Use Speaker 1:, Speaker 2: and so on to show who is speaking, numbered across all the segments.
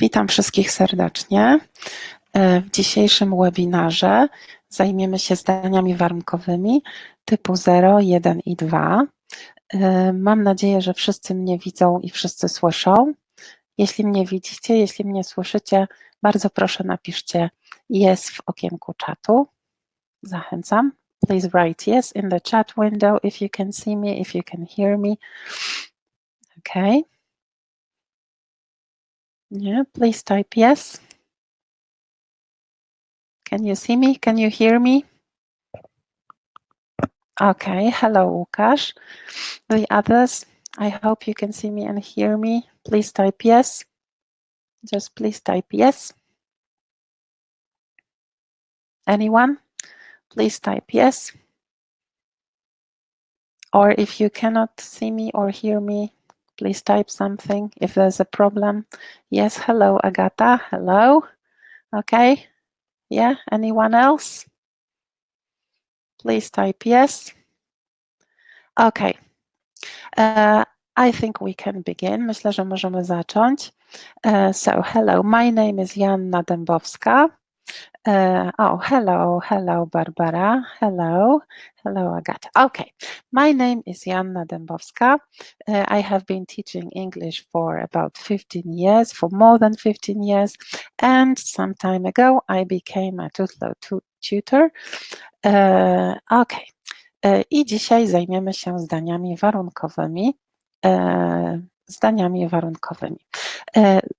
Speaker 1: Witam wszystkich serdecznie. W dzisiejszym webinarze zajmiemy się zdaniami warunkowymi typu 0, 1 i 2. Mam nadzieję, że wszyscy mnie widzą i wszyscy słyszą. Jeśli mnie widzicie, jeśli mnie słyszycie, bardzo proszę napiszcie yes w okienku czatu. Zachęcam. Please write yes in the chat window if you can see me, if you can hear me. Okay. Yeah, please type yes. Can you see me? Can you hear me? Okay, hello Łukasz. The others, I hope you can see me and hear me. Please type yes. Just please type yes. Anyone? Please type yes. Or if you cannot see me or hear me, please type something if there's a problem. Yes, hello Agata, hello. Okay, yeah, anyone else? Please type yes. Okay. I think we can begin. Myślę, że możemy zacząć. So, hello, my name is Joanna Dębowska. Hello, Barbara. Hello, Agata. Okay, my name is Joanna Dębowska. I have been teaching English for about 15 years, for more than 15 years, and some time ago I became a tutor. Okay. I dzisiaj zajmiemy się zdaniami warunkowymi.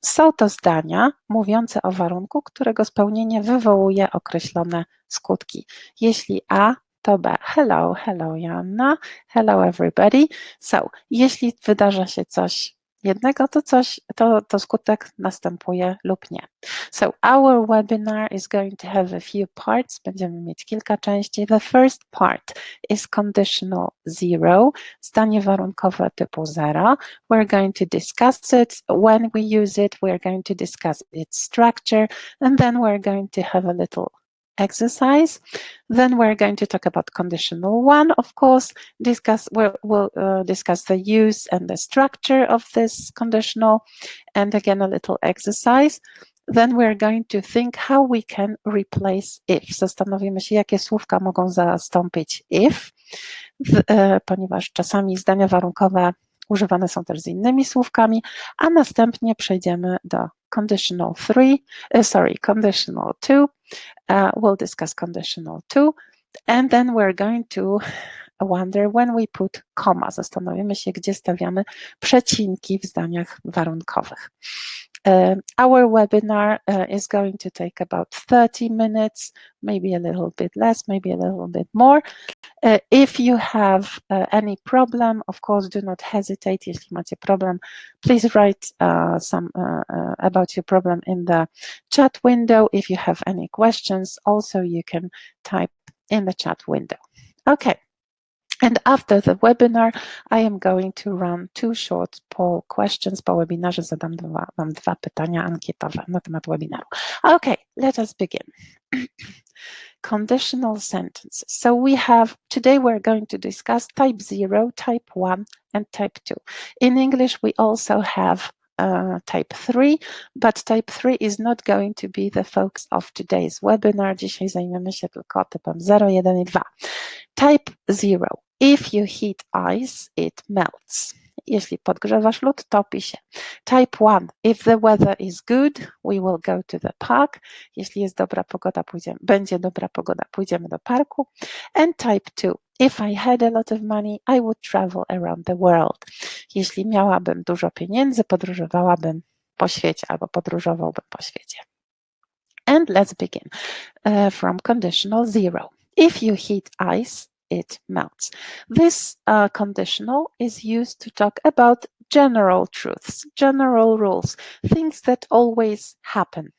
Speaker 1: Są to zdania mówiące o warunku, którego spełnienie wywołuje określone skutki. Jeśli A, to B. Hello Joanna. Hello everybody. So, jeśli wydarza się coś jednego, to skutek następuje lub nie. So our webinar is going to have a few parts. Będziemy mieć kilka części. The first part is conditional 0, zdanie warunkowe typu 0. We're going to discuss it, when we use it, we're going to discuss its structure, and then we're going to have a little exercise. Then we're going to talk about conditional 1, of course, we'll discuss the use and the structure of this conditional, and again a little exercise. Then we're going to think how we can replace if. Zastanowimy się, jakie słówka mogą zastąpić if, ponieważ czasami zdania warunkowe używane są też z innymi słówkami, a następnie przejdziemy do conditional 2. We'll discuss conditional 2, and then we're going to wonder when we put comma. Zastanowimy się, gdzie stawiamy przecinki w zdaniach warunkowych. Our webinar is going to take about 30 minutes, maybe a little bit less, maybe a little bit more. If you have any problem, of course, do not hesitate. Jeśli macie problem, please write some about your problem in the chat window. If you have any questions, also you can type in the chat window. Okay. And after the webinar, I am going to run 2 short poll questions. Po webinarze zadam wam 2 pytania ankietowe na temat webinaru. Okay, let us begin. Conditional sentences. So today we're going to discuss type 0, type 1, and type 2. In English, we also have type 3, but type 3 is not going to be the focus of today's webinar. Dzisiaj zajmiemy się tylko typem 0, 1 i 2. Type 0. If you heat ice, it melts. Jeśli podgrzewasz lód, topi się. Type 1. If the weather is good, we will go to the park. Jeśli jest dobra pogoda, będzie dobra pogoda, pójdziemy do parku. And type 2. If I had a lot of money, I would travel around the world. Jeśli miałabym dużo pieniędzy, podróżowałabym po świecie albo podróżowałbym po świecie. And let's begin from conditional 0. If you heat ice, it melts. This conditional is used to talk about general truths, general rules, things that always happen.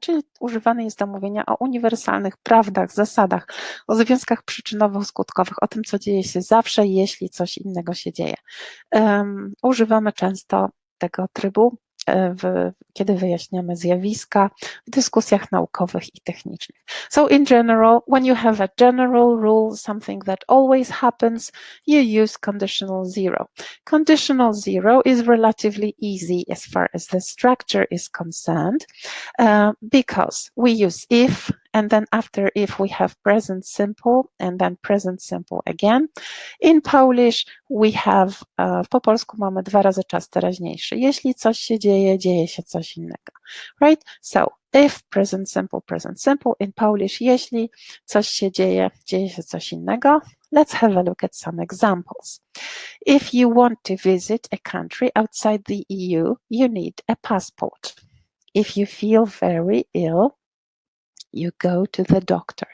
Speaker 1: Czyli używany jest do mówienia o uniwersalnych prawdach, zasadach, o związkach przyczynowo-skutkowych, o tym, co dzieje się zawsze, jeśli coś innego się dzieje. Używamy często tego trybu kiedy wyjaśniamy zjawiska w dyskusjach naukowych i technicznych. So in general, when you have a general rule, something that always happens, you use conditional zero. Conditional zero is relatively easy as far as the structure is concerned, because we use if, and then after if we have present simple, and then present simple again. In Polish we have, po polsku mamy 2 razy czas teraźniejszy. Jeśli coś się dzieje, dzieje się coś innego. Right? So, if, present simple. In Polish, jeśli coś się dzieje, dzieje się coś innego. Let's have a look at some examples. If you want to visit a country outside the EU, you need a passport. If you feel very ill, you go to the doctor.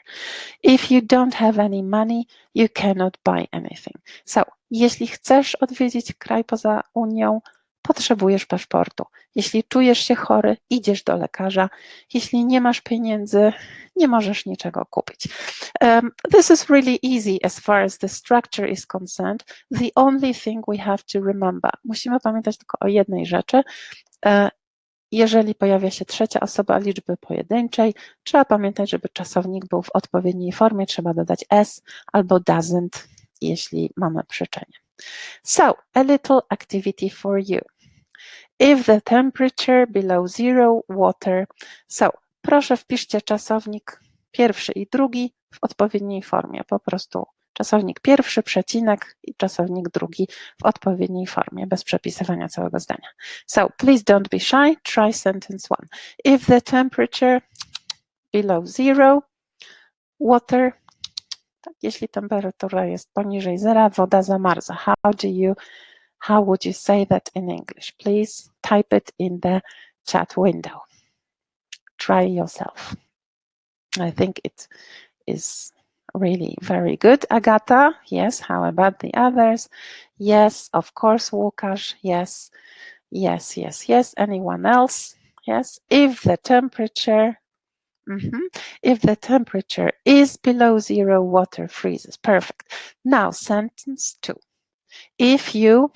Speaker 1: If you don't have any money, you cannot buy anything. So, jeśli chcesz odwiedzić kraj poza Unią, potrzebujesz paszportu. Jeśli czujesz się chory, idziesz do lekarza. Jeśli nie masz pieniędzy, nie możesz niczego kupić. This is really easy as far as the structure is concerned. The only thing we have to remember. Musimy pamiętać tylko o jednej rzeczy. Jeżeli pojawia się trzecia osoba liczby pojedynczej, trzeba pamiętać, żeby czasownik był w odpowiedniej formie, trzeba dodać s albo doesn't, jeśli mamy przyczynę. So, a little activity for you. If the temperature below zero, water. So, proszę wpiszcie czasownik pierwszy i drugi w odpowiedniej formie, po prostu czasownik pierwszy, przecinek i czasownik drugi w odpowiedniej formie, bez przepisywania całego zdania. So, please don't be shy, try sentence 1. If the temperature below zero, water, tak, jeśli temperatura jest poniżej zera, woda zamarza. How would you say that in English? Please type it in the chat window. Try yourself. I think it is really very good. Agata, yes. How about the others? Yes, of course, Łukasz, yes. Yes, yes, yes. Anyone else? Yes. If the temperature, if the temperature is below zero, water freezes. Perfect. Now, sentence 2. If you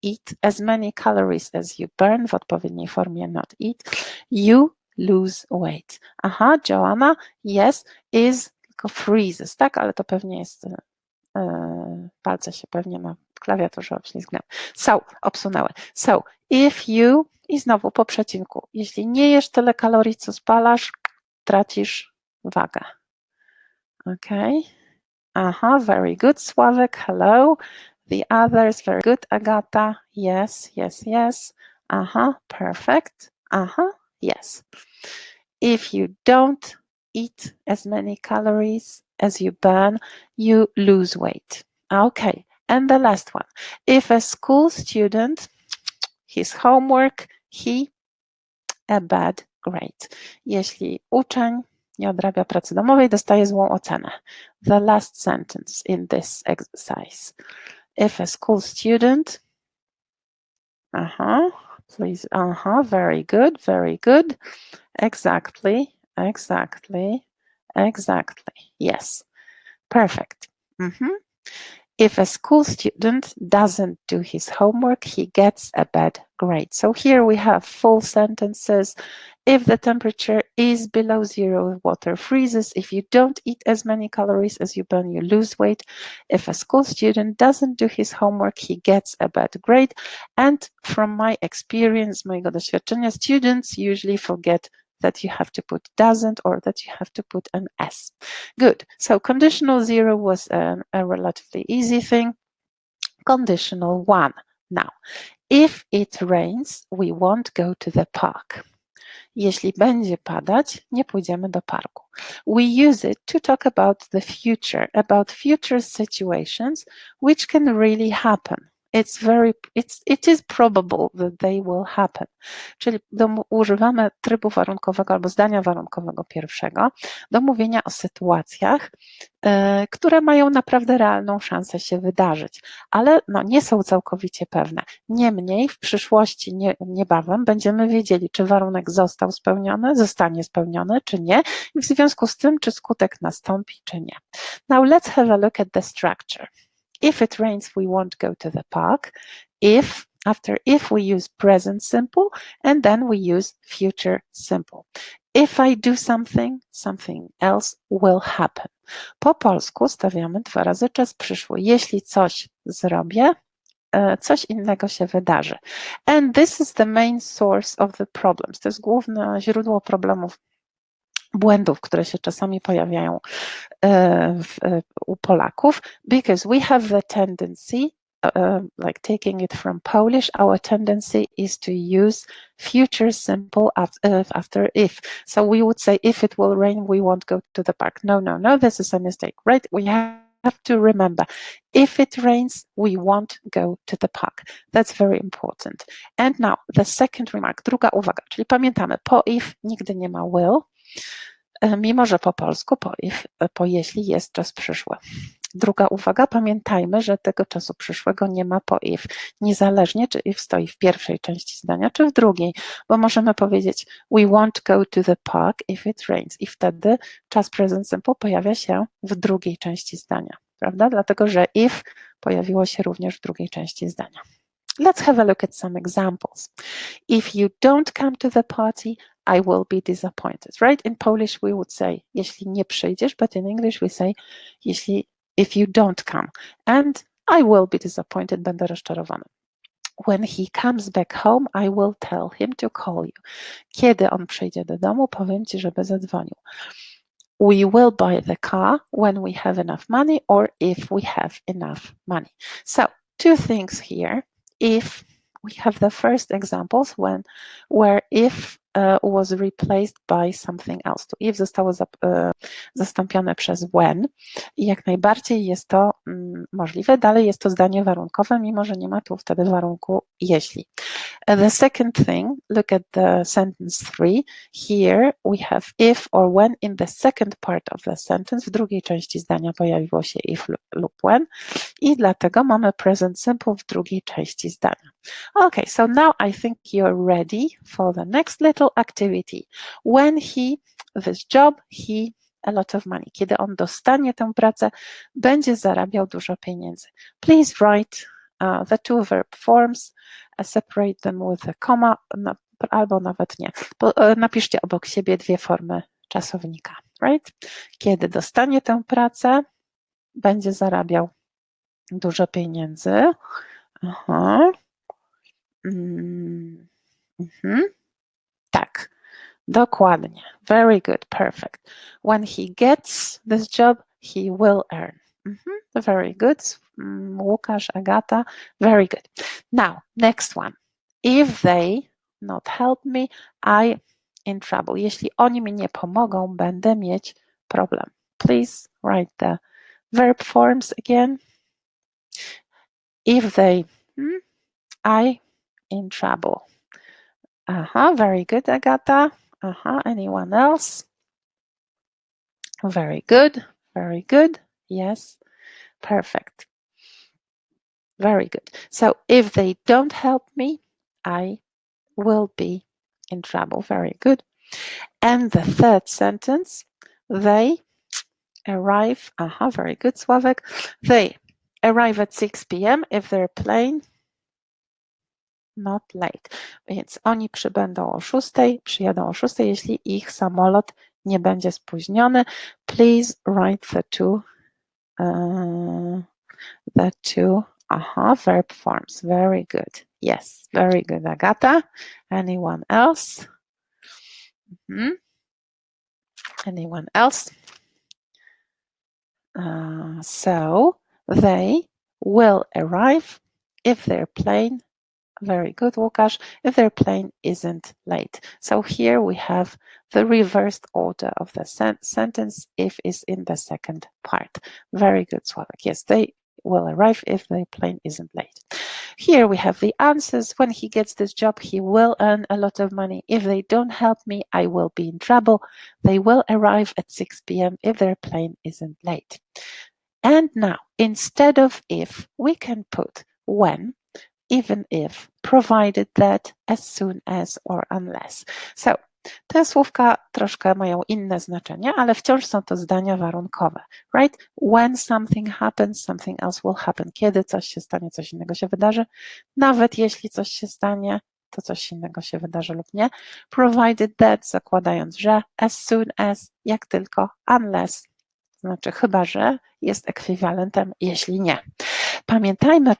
Speaker 1: eat as many calories as you burn, w odpowiedniej formie not eat, you lose weight. Aha, Joanna, yes, is, tylko freezes, tak, ale to pewnie jest, palce się pewnie na klawiaturze obślizgnęły. So, obsunęły. So, if you, i znowu po przecinku, jeśli nie jesz tyle kalorii, co spalasz, tracisz wagę. Okay. Aha, very good, Sławek, hello. The others, very good, Agata, yes, yes, yes. Aha, perfect. Aha, yes. If you don't eat as many calories as you burn, you lose weight. Okay, and the last one. If a school student, his homework, a bad grade. Jeśli uczeń nie odrabia pracy domowej, dostaje złą ocenę. The last sentence in this exercise. If a school student, please, very good, very good. Exactly, exactly, exactly. Yes, perfect. If a school student doesn't do his homework, he gets a bad grade. So here we have full sentences. If the temperature is below zero, water freezes. If you don't eat as many calories as you burn, you lose weight. If a school student doesn't do his homework, he gets a bad grade. And from my experience, mojego doświadczenia, students usually forget that you have to put doesn't or that you have to put an S. Good. So conditional zero was a relatively easy thing. Conditional 1. Now, if it rains, we won't go to the park. Jeśli będzie padać, nie pójdziemy do parku. We use it to talk about the future, about future situations which can really happen. It is probable that they will happen. Czyli używamy trybu warunkowego albo zdania warunkowego pierwszego do mówienia o sytuacjach, które mają naprawdę realną szansę się wydarzyć, ale nie są całkowicie pewne. Niemniej w przyszłości, niebawem będziemy wiedzieli, czy warunek został spełniony, zostanie spełniony, czy nie, i w związku z tym, czy skutek nastąpi, czy nie. Now let's have a look at the structure. If it rains, we won't go to the park. If After if we use present simple and then we use future simple. If I do something, something else will happen. Po polsku stawiamy 2 razy czas przyszły. Jeśli coś zrobię, coś innego się wydarzy. And this is the main source of the problems. To jest główne źródło problemów, błędów, które się czasami pojawiają u Polaków, because we have the tendency, like taking it from Polish, our tendency is to use future simple after if. So we would say, if it will rain, we won't go to the park. No, no, no, this is a mistake, right? We have to remember, if it rains, we won't go to the park. That's very important. And now the second remark, druga uwaga, czyli pamiętamy, po if nigdy nie ma will, mimo że po polsku po jeśli jest czas przyszły. Druga uwaga, pamiętajmy, że tego czasu przyszłego nie ma po if, niezależnie czy if stoi w pierwszej części zdania, czy w drugiej, bo możemy powiedzieć we won't go to the park if it rains i wtedy czas present simple pojawia się w drugiej części zdania, prawda? Dlatego, że if pojawiło się również w drugiej części zdania. Let's have a look at some examples. If you don't come to the party, I will be disappointed, right? In Polish we would say, jeśli nie przyjdziesz, but in English we say, if you don't come, and I will be disappointed, będę rozczarowany. When he comes back home, I will tell him to call you. Kiedy on przyjdzie do domu, powiem ci, żeby zadzwonił. We will buy the car when we have enough money or if we have enough money. So, two things here. If we have the first examples where if was replaced by something else. To if zostało zastąpione przez when i jak najbardziej jest to możliwe. Dalej jest to zdanie warunkowe, mimo że nie ma tu wtedy warunku jeśli. The second thing, look at the sentence 3. Here we have if or when in the second part of the sentence. W drugiej części zdania pojawiło się if lub when i dlatego mamy present simple w drugiej części zdania. Okay, so now I think you're ready for the next little activity. When this job, a lot of money. Kiedy on dostanie tę pracę, będzie zarabiał dużo pieniędzy. Please write the two verb forms, separate them with a comma, albo nawet nie. Napiszcie obok siebie 2 formy czasownika, right? Kiedy dostanie tę pracę, będzie zarabiał dużo pieniędzy. Tak, dokładnie. Very good, perfect. When he gets this job, he will earn. Very good. Łukasz, Agata, very good. Now, next one. If they not help me, I in trouble. Jeśli oni mi nie pomogą, będę mieć problem. Please write the verb forms again. If they, I in trouble. Very good, Agata. Anyone else? Very good, very good. Yes, perfect. Very good. So if they don't help me, I will be in trouble. Very good. And the third sentence, they arrive. Very good, Sławek. They arrive at 6 p.m. if their plane not late. Więc oni przybędą o 6, przyjadą o 6, jeśli ich samolot nie będzie spóźniony. Please write the two verb forms. Very good. Yes, very good, Agata. Anyone else? Anyone else? So they will arrive if their plane, very good, Łukasz, if their plane isn't late. So here we have the reversed order of the sentence. If is in the second part. Very good, Sławek. Yes, they will arrive if the plane isn't late. Here we have the answers. When he gets this job, he will earn a lot of money. If they don't help me, I will be in trouble. They will arrive at 6 p.m. if their plane isn't late. And now, instead of if, we can put when, even if, provided that, as soon as, or unless. So Te słówka troszkę mają inne znaczenie, ale wciąż są to zdania warunkowe, right? When something happens, something else will happen. Kiedy coś się stanie, coś innego się wydarzy. Nawet jeśli coś się stanie, to coś innego się wydarzy lub nie. Provided that, zakładając, że, as soon as, jak tylko, unless, znaczy chyba, że jest ekwiwalentem, jeśli nie. Pamiętajmy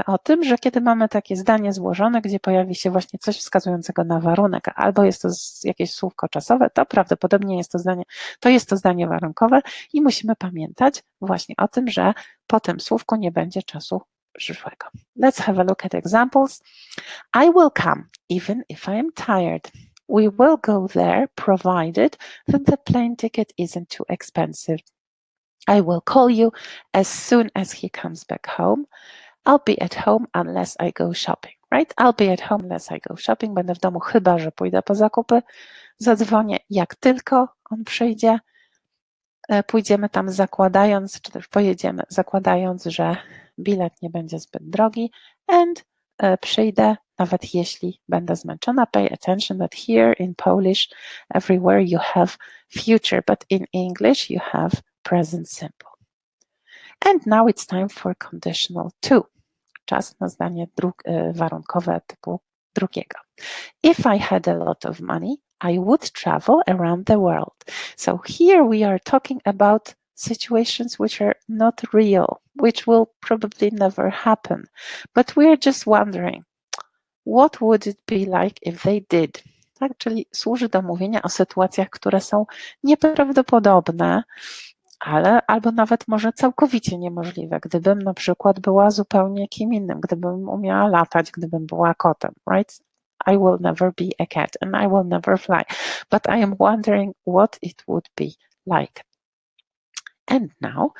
Speaker 1: o tym, że kiedy mamy takie zdanie złożone, gdzie pojawi się właśnie coś wskazującego na warunek, albo jest to jakieś słówko czasowe, to prawdopodobnie jest to zdanie warunkowe i musimy pamiętać właśnie o tym, że po tym słówku nie będzie czasu przyszłego. Let's have a look at examples. I will come, even if I am tired. We will go there, provided that the plane ticket isn't too expensive. I will call you as soon as he comes back home. I'll be at home unless I go shopping, right? I'll be at home unless I go shopping. Będę w domu, chyba że pójdę po zakupy. Zadzwonię, jak tylko on przyjdzie. Pójdziemy tam zakładając, czy też pojedziemy zakładając, że bilet nie będzie zbyt drogi. And przyjdę, nawet jeśli będę zmęczona. Pay attention that here in Polish, everywhere you have future, but in English you have present simple. And now it's time for conditional two. Czas na zdanie warunkowe typu drugiego. If I had a lot of money, I would travel around the world. So here we are talking about situations which are not real, which will probably never happen. But we are just wondering, what would it be like if they did? Tak, czyli służy do mówienia o sytuacjach, które są nieprawdopodobne, ale albo nawet może całkowicie niemożliwe, gdybym na przykład była zupełnie kim innym, gdybym umiała latać, gdybym była kotem, right? I will never be a cat and I will never fly, but I am wondering what it would be like. And now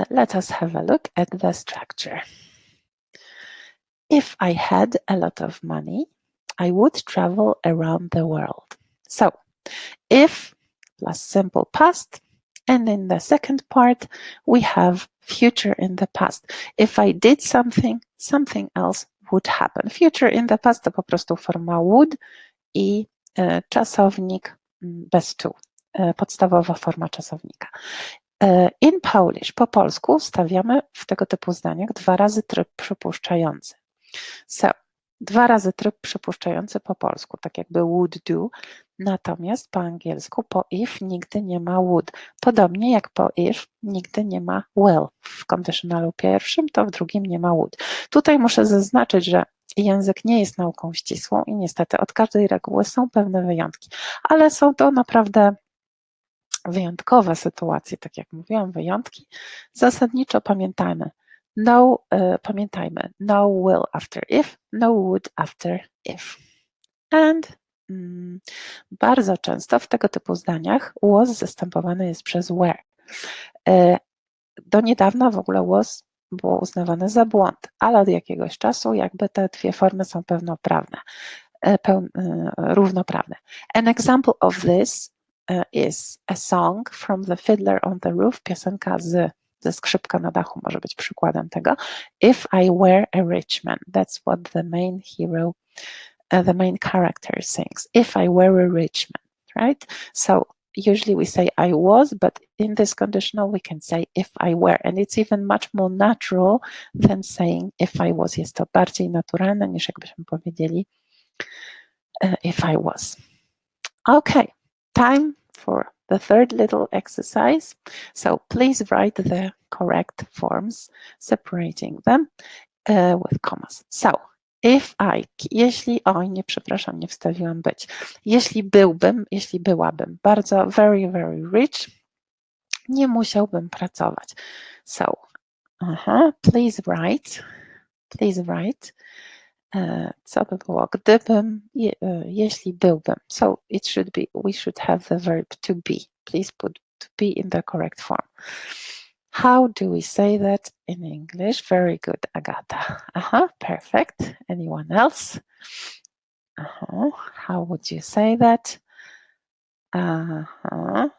Speaker 1: let us have a look at the structure. If I had a lot of money, I would travel around the world. So, if plus simple past, and in the second part, we have future in the past. If I did something, something else would happen. Future in the past to po prostu forma would i czasownik bez to, podstawowa forma czasownika. In Polish, po polsku stawiamy w tego typu zdaniach 2 razy tryb przypuszczający. So, 2 razy tryb przypuszczający po polsku, tak jakby would do, natomiast po angielsku po if nigdy nie ma would. Podobnie jak po if nigdy nie ma will. W conditionalu pierwszym, to w drugim nie ma would. Tutaj muszę zaznaczyć, że język nie jest nauką ścisłą i niestety od każdej reguły są pewne wyjątki, ale są to naprawdę wyjątkowe sytuacje, tak jak mówiłam, wyjątki. Zasadniczo pamiętajmy, no will after if, no would after if. And bardzo często w tego typu zdaniach was zastępowany jest przez were. Do niedawna w ogóle was było uznawane za błąd, ale od jakiegoś czasu jakby te dwie formy są równoprawne. An example of this is a song from the Fiddler on the Roof, piosenka ze skrzypka na dachu może być przykładem tego. If I were a rich man, that's what the main hero, the main character sings. If I were a rich man, right? So usually we say I was, but in this conditional we can say if I were, and it's even much more natural than saying if I was. Jest to bardziej naturalne niż jakbyśmy powiedzieli if I was. Okay, time for the third little exercise. So please write the correct forms, separating them with commas. So, if I, nie wstawiłam być. Jeśli byłabym bardzo very, very rich, nie musiałbym pracować. So, please write. Co by było, jeśli byłbym. So we should have the verb to be. Please put to be in the correct form. How do we say that in English? Very good, Agata. Perfect. Anyone else? How would you say that?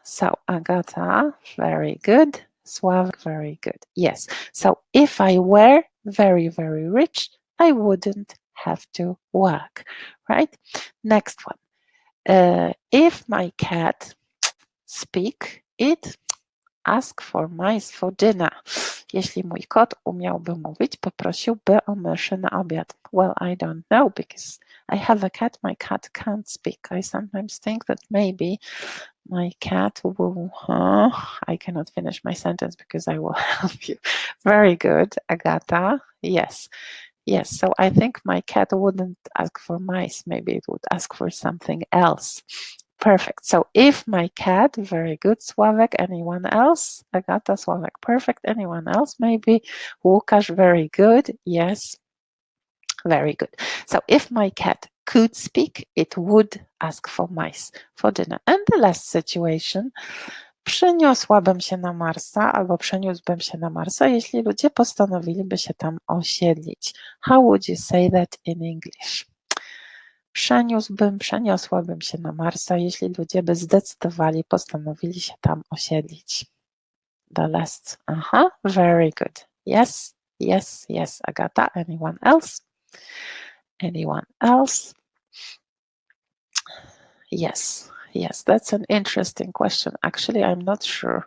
Speaker 1: So Agata, very good. Sławek, very good. Yes. So if I were very, very rich, I wouldn't have to work, right? Next one. If my cat speak, it ask for mice for dinner. Jeśli mój kot umiałby mówić, poprosiłby o myszy na obiad. Well, I don't know because I have a cat. My cat can't speak. I sometimes think that maybe my cat will... I cannot finish my sentence because I will help you. Very good, Agata. Yes. Yes, so I think my cat wouldn't ask for mice. Maybe it would ask for something else. Perfect. So if my cat, very good, Sławek, anyone else? Agata, Sławek, perfect. Anyone else? Maybe Łukasz, very good. Yes, very good. So if my cat could speak, it would ask for mice for dinner. And the last situation, przeniosłabym się na Marsa albo przeniósłbym się na Marsa, jeśli ludzie postanowiliby się tam osiedlić. How would you say that in English? Przeniosłabym się na Marsa, jeśli ludzie by zdecydowali, postanowili się tam osiedlić. The last, very good. Yes, yes, yes, Agata. Anyone else? Anyone else? Yes, yes, that's an interesting question. Actually, I'm not sure.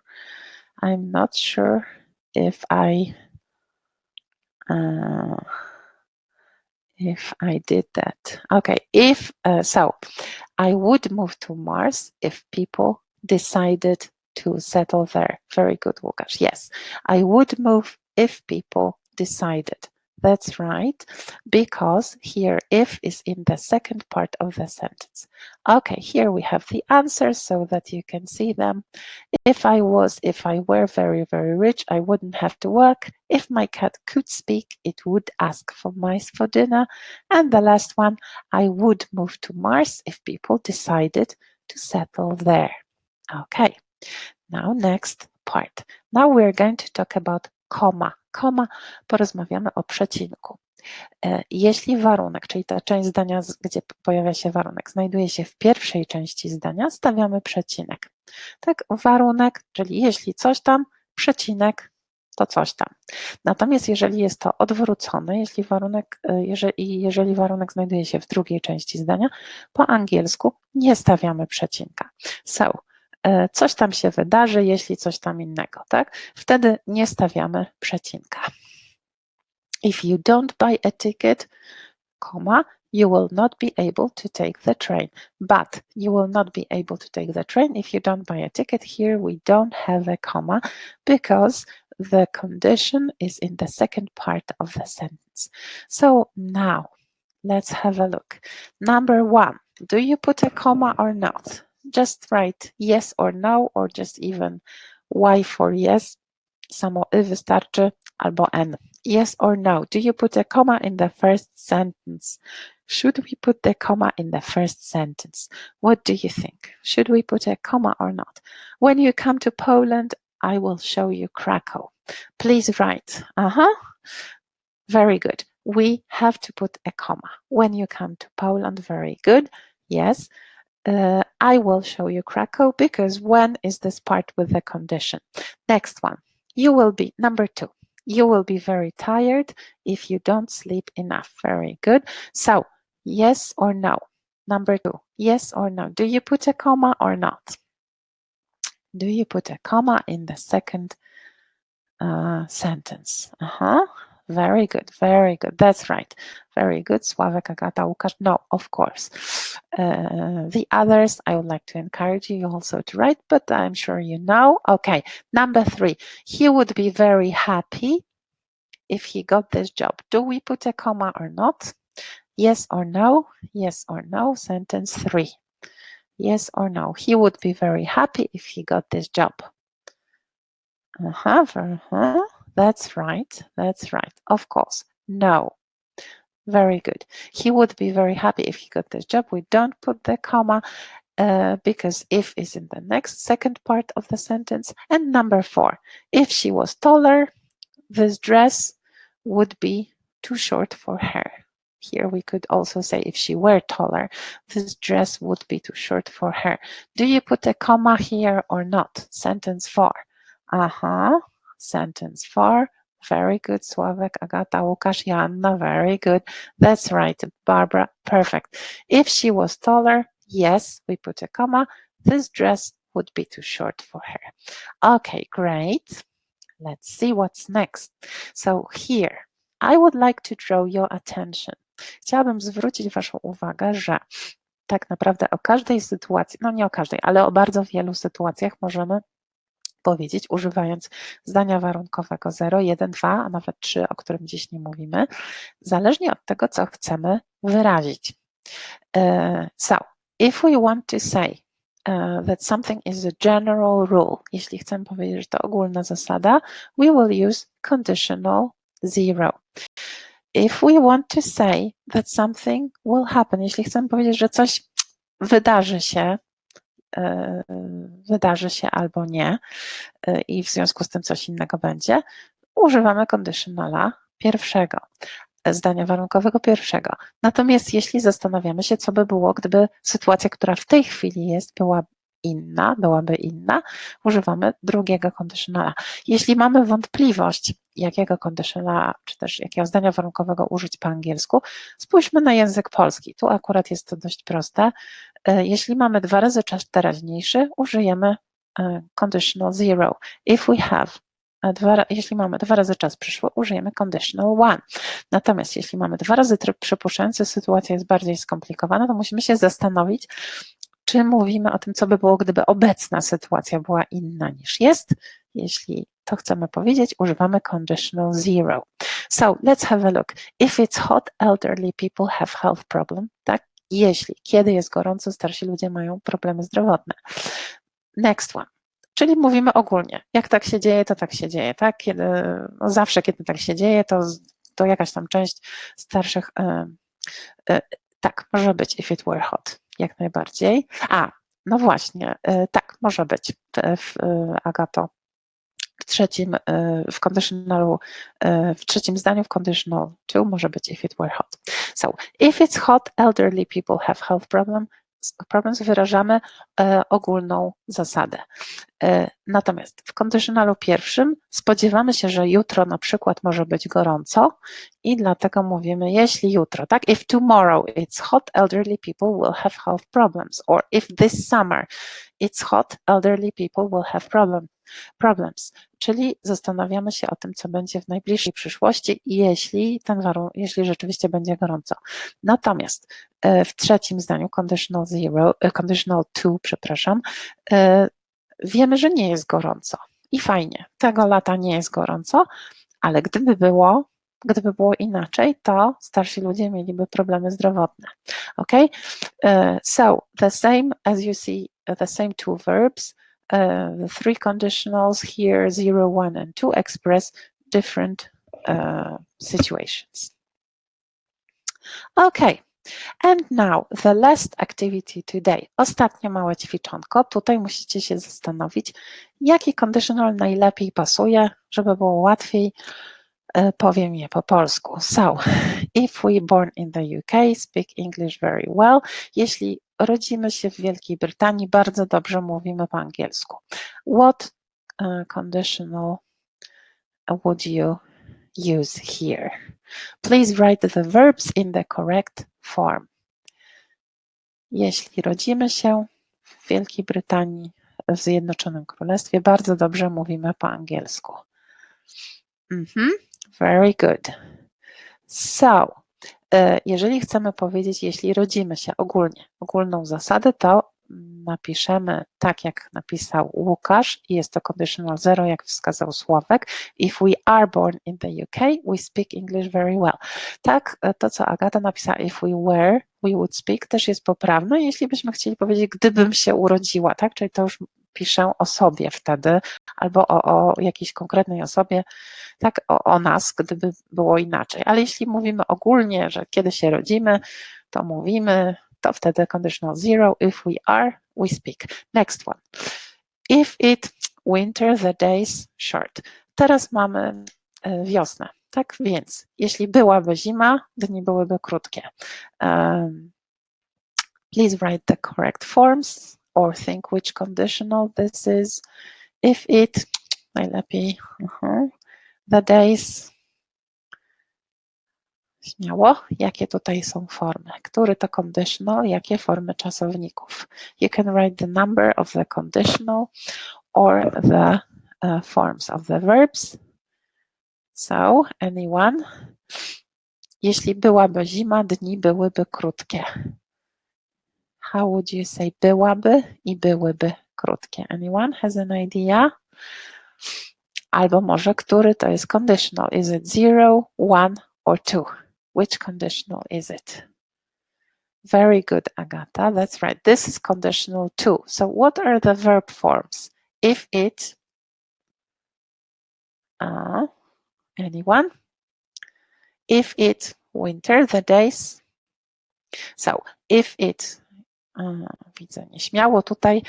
Speaker 1: I'm not sure if I did that. Okay, so I would move to Mars if people decided to settle there. Very good, Łukasz. Yes, I would move if people decided. That's right, because here if is in the second part of the sentence. Okay, here we have the answers so that you can see them. If I were very, very rich, I wouldn't have to work. If my cat could speak, it would ask for mice for dinner. And the last one, I would move to Mars if people decided to settle there. Okay, now next part. Now we're going to talk about comma. Comma, porozmawiamy o przecinku. Jeśli warunek, czyli ta część zdania, gdzie pojawia się warunek, znajduje się w pierwszej części zdania, stawiamy przecinek. Tak, warunek, czyli jeśli coś tam, przecinek, to coś tam. Natomiast jeżeli jest to odwrócone, jeżeli warunek znajduje się w drugiej części zdania, po angielsku nie stawiamy przecinka. So, coś tam się wydarzy, jeśli coś tam innego, tak? Wtedy nie stawiamy przecinka. If you don't buy a ticket, comma, you will not be able to take the train. But you will not be able to take the train if you don't buy a ticket. Here we don't have a comma because the condition is in the second part of the sentence. So now let's have a look. Number one, do you put a comma or not? Just write yes or no, or just even Y for yes. Samo y wystarczy, albo n. Yes or no? Do you put a comma in the first sentence? Should we put the comma in the first sentence? What do you think? Should we put a comma or not? When you come to Poland, I will show you Krakow. Please write. Very good. We have to put a comma. When you come to Poland, very good. Yes. I will show you Krakow because when is this part with the condition? Next one. You will be, number two, you will be very tired if you don't sleep enough. Very good. So, yes or no? Number two, yes or no? Do you put a comma or not? Do you put a comma in the second sentence? Very good, very good. That's right. Very good. Sławek, Agata, Łukasz. No, of course. The others, I would like to encourage you also to write, but I'm sure you know. Okay, number three. He would be very happy if he got this job. Do we put a comma or not? Yes or no? Yes or no? Sentence three. Yes or no? He would be very happy if he got this job. That's right. That's right. Of course. No. Very good. He would be very happy if he got this job. We don't put the comma because if is in the second part of the sentence. And number four, if she was taller, this dress would be too short for her. Here we could also say if she were taller, this dress would be too short for her. Do you put a comma here or not? Sentence four. Sentence four. Very good, Sławek, Agata, Łukasz, Joanna, very good. That's right, Barbara, perfect. If she was taller, Yes, we put a comma. This dress would be too short for her. Okay, great. Let's see what's next. So here, I would like to draw your attention. Chciałabym zwrócić Waszą uwagę, że tak naprawdę o każdej sytuacji, no nie o każdej, ale o bardzo wielu sytuacjach możemy powiedzieć, używając zdania warunkowego 0, 1, 2, a nawet 3, o którym dziś nie mówimy, zależnie od tego, co chcemy wyrazić. So, if we want to say that something is a general rule, jeśli chcemy powiedzieć, że to ogólna zasada, we will use conditional 0. If we want to say that something will happen, jeśli chcemy powiedzieć, że coś wydarzy się albo nie i w związku z tym coś innego będzie, używamy conditionala pierwszego, zdania warunkowego pierwszego. Natomiast jeśli zastanawiamy się, co by było, gdyby sytuacja, która w tej chwili jest, byłaby inna, używamy drugiego conditionala. Jeśli mamy wątpliwość, jakiego conditionala, czy też jakiego zdania warunkowego użyć po angielsku, spójrzmy na język polski. Tu akurat jest to dość proste. Jeśli mamy 2 razy czas teraźniejszy, użyjemy conditional 0. Jeśli mamy 2 razy czas przyszły, użyjemy conditional 1. Natomiast jeśli mamy 2 razy tryb przypuszczający, sytuacja jest bardziej skomplikowana, to musimy się zastanowić, czy mówimy o tym, co by było, gdyby obecna sytuacja była inna niż jest. Jeśli to chcemy powiedzieć, używamy conditional 0. So, let's have a look. If it's hot, elderly people have health problem. Tak? Kiedy jest gorąco, starsi ludzie mają problemy zdrowotne. Next one. Czyli mówimy ogólnie. Jak tak się dzieje, to tak się dzieje. Tak? Zawsze, kiedy tak się dzieje, to jakaś tam część starszych... tak, może być if it were hot. Jak najbardziej. No właśnie, tak, może być, Agato. W trzecim zdaniu w conditional 2 może być if it were hot. So, if it's hot, elderly people have health problems, wyrażamy ogólną zasadę. Natomiast w conditionalu pierwszym spodziewamy się, że jutro na przykład może być gorąco i dlatego mówimy, jeśli jutro, tak? If tomorrow it's hot, elderly people will have health problems. Or if this summer it's hot, elderly people will have problems. Czyli zastanawiamy się o tym, co będzie w najbliższej przyszłości, jeśli rzeczywiście będzie gorąco. Natomiast w trzecim zdaniu, conditional 2, wiemy, że nie jest gorąco i fajnie, tego lata nie jest gorąco, ale gdyby było inaczej, to starsi ludzie mieliby problemy zdrowotne. Okay? So the same as you see, the same two verbs, the 3 conditionals here, 0, 1 and 2 express different situations. Okay. And now the last activity today. Ostatnie małe ćwiczonko. Tutaj musicie się zastanowić, jaki conditional najlepiej pasuje, żeby było łatwiej. Powiem je po polsku. So, if we born in the UK, speak English very well. Jeśli rodzimy się w Wielkiej Brytanii, bardzo dobrze mówimy po angielsku. What conditional would you use here? Please write the verbs in the correct form. Jeśli rodzimy się w Wielkiej Brytanii, w Zjednoczonym Królestwie, bardzo dobrze mówimy po angielsku. Very good. So, jeżeli chcemy powiedzieć, jeśli rodzimy się ogólną zasadę, to napiszemy tak, jak napisał Łukasz i jest to conditional 0, jak wskazał Sławek. If we are born in the UK, we speak English very well. Tak, to co Agata napisała, if we were, we would speak, też jest poprawne, jeśli byśmy chcieli powiedzieć, gdybym się urodziła, tak, czyli to już piszę o sobie wtedy, albo o jakiejś konkretnej osobie, tak, o nas, gdyby było inaczej. Ale jeśli mówimy ogólnie, że kiedy się rodzimy, to mówimy, to wtedy conditional 0, if we are, we speak. Next one. If it winter, the days short. Teraz mamy wiosnę, tak? Więc jeśli byłaby zima, dni byłyby krótkie. Please write the correct forms or think which conditional this is. If it, najlepiej, the days Śmiało, jakie tutaj są formy? Który to conditional, jakie formy czasowników? You can write the number of the conditional or the forms of the verbs. So, anyone? Jeśli byłaby zima, dni byłyby krótkie. How would you say byłaby i byłyby krótkie? Anyone has an idea? Albo może który to jest conditional? Is it 0, 1 or 2? Which conditional is it? Very good, Agata. That's right. This is conditional 2. So what are the verb forms? If it, anyone? If it winter, the days. So if it, widzę nieśmiało tutaj,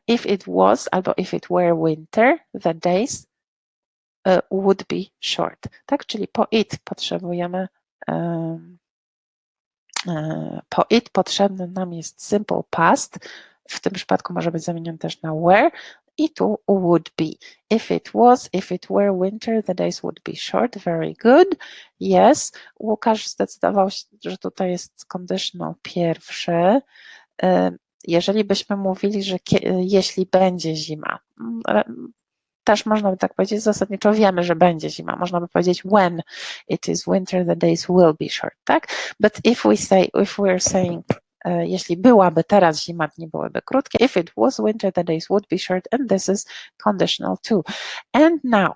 Speaker 1: if it was albo if it were winter, the days would be short. Tak, czyli po it potrzebujemy, po it potrzebny nam jest simple past. W tym przypadku może być zamieniony też na were i tu would be. If it was, if it were winter, the days would be short. Very good. Yes. Łukasz zdecydował się, że tutaj jest conditional pierwszy. Jeżeli byśmy mówili, że jeśli będzie zima, też można by tak powiedzieć, zasadniczo wiemy, że będzie zima. Można by powiedzieć when it is winter, the days will be short, tak? But if we're saying, jeśli byłaby teraz zima, dni byłyby krótkie. If it was winter, the days would be short, and this is conditional too. And now,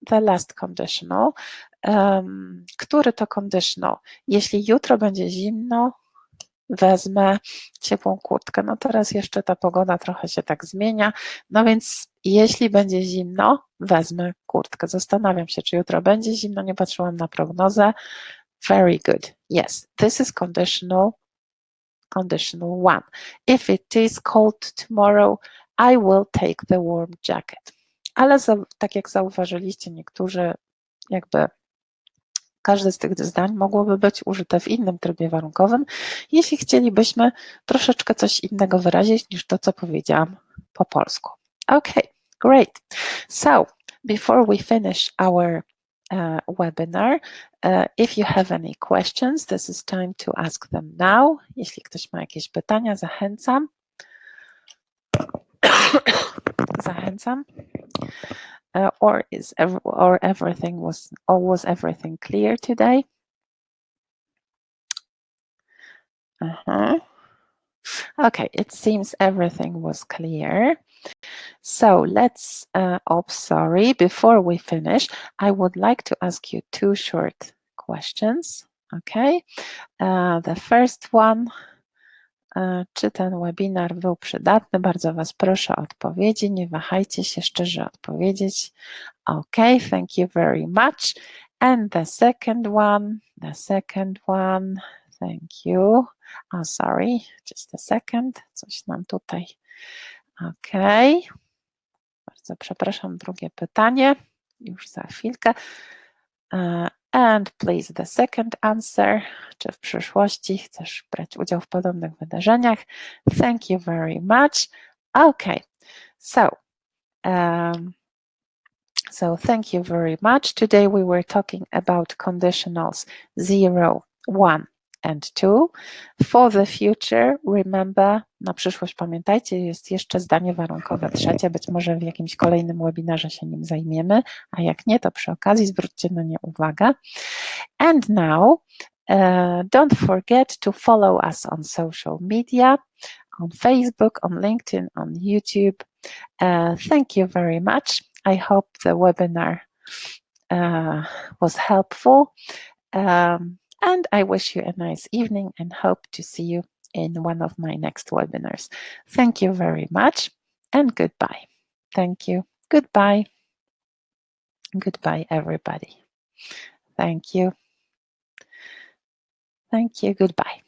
Speaker 1: the last conditional. Który to conditional? Jeśli jutro będzie zimno, wezmę ciepłą kurtkę. No teraz jeszcze ta pogoda trochę się tak zmienia, no więc jeśli będzie zimno, wezmę kurtkę. Zastanawiam się, czy jutro będzie zimno, nie patrzyłam na prognozę. Very good. Yes, this is conditional one. If it is cold tomorrow, I will take the warm jacket. Ale tak jak zauważyliście, niektórzy jakby każde z tych zdań mogłoby być użyte w innym trybie warunkowym, jeśli chcielibyśmy troszeczkę coś innego wyrazić niż to, co powiedziałam po polsku. Okay, great. So, before we finish our webinar, if you have any questions, this is time to ask them now. Jeśli ktoś ma jakieś pytania, zachęcam. Zachęcam. Or was everything clear today? Okay, it seems everything was clear. So let's, sorry, before we finish, I would like to ask you 2 short questions. Okay, the first one, czy ten webinar był przydatny? Bardzo Was proszę o odpowiedzi, nie wahajcie się szczerze odpowiedzieć. Okay, thank you very much. And the second one, thank you. Oh, sorry, just a second, coś nam tutaj. Okay, bardzo przepraszam, drugie pytanie, już za chwilkę. And please the second answer, czy w przyszłości chcesz brać udział w podobnych wydarzeniach? Thank you very much. Okay, so thank you very much. Today we were talking about conditionals 0, 1 and 2. For the future, remember, na przyszłość pamiętajcie, jest jeszcze zdanie warunkowe trzecie, być może w jakimś kolejnym webinarze się nim zajmiemy, a jak nie, to przy okazji zwróćcie na nie uwagę. And now, don't forget to follow us on social media, on Facebook, on LinkedIn, on YouTube. Thank you very much. I hope the webinar was helpful. And I wish you a nice evening and hope to see you in one of my next webinars. Thank you very much and goodbye. Thank you. Goodbye. Goodbye, everybody. Thank you. Thank you. Goodbye.